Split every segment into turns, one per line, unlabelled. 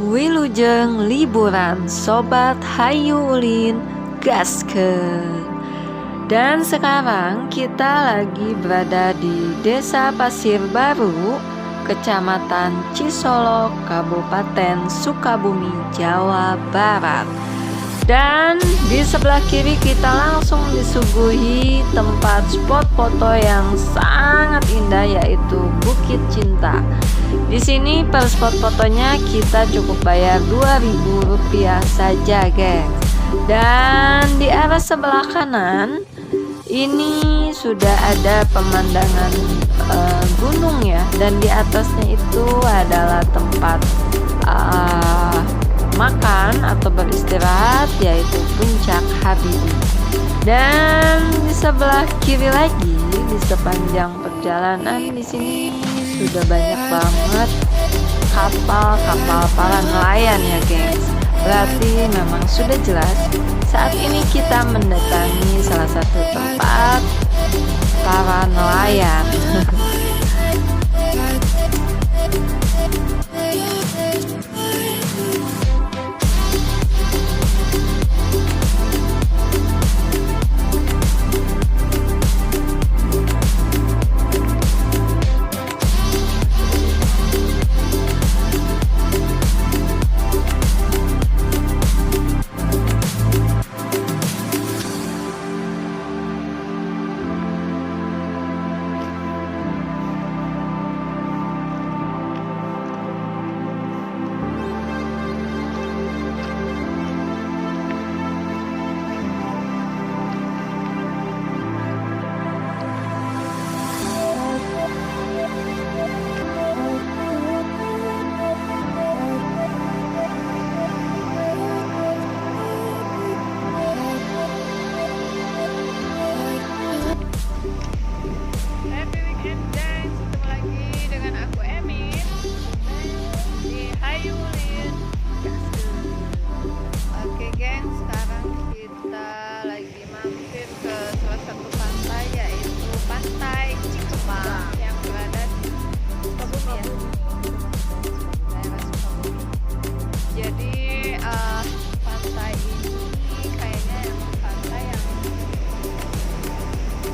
Wilujeng liburan Sobat Hayu Ulin gaskeun. Dan sekarang kita lagi berada di Desa Pasir Baru, Kecamatan Cisolok, Kabupaten Sukabumi, Jawa Barat. Dan di sebelah kiri kita langsung disuguhi tempat spot foto yang sangat indah, yaitu Bukit Cinta. Di sini per spot fotonya kita cukup bayar Rp2.000 saja, guys. Dan di arah sebelah kanan ini sudah ada pemandangan gunung ya, dan di atasnya itu adalah tempat makan atau beristirahat, yaitu Puncak Habibie. Dan di sebelah kiri lagi, di sepanjang perjalanan di sini sudah banyak banget kapal-kapal para nelayan ya, guys. Berarti memang sudah jelas saat ini kita mendatangi salah satu tempat para nelayan.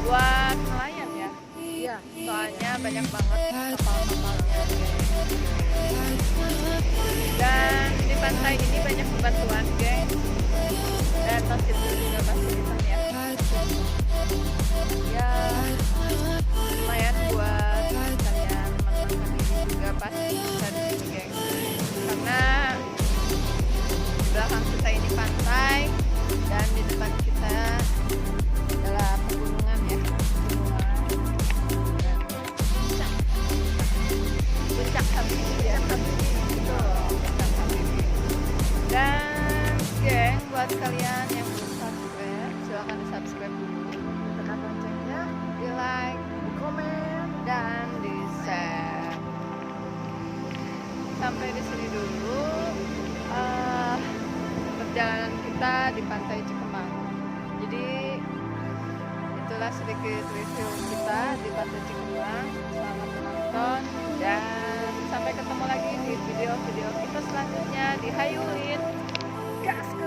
Buat nelayan ya? Iya, soalnya banyak banget kapal-kapalnya. Dan di pantai ini banyak bebatuan, guys. Dan pasir juga pasti di sana ya. Ya, lumayan buat kalian menemukan ini juga pasti bisa di sini, guys. Karena di belakang kita ini pantai, dan di depan kita adalah pegunungan ya, Puncak Habibie ya, Dan geng, buat kalian yang belum subscribe, silahkan di subscribe dulu, tekan loncengnya, di like, di komen, dan di share. Sampai di sini dulu perjalanan kita di Pantai Cikemang. Jadi itulah sedikit review kita di Pantai Cikemang. Selamat menonton dan sampai ketemu lagi di video-video kita selanjutnya di Hayu Ulin. Gas!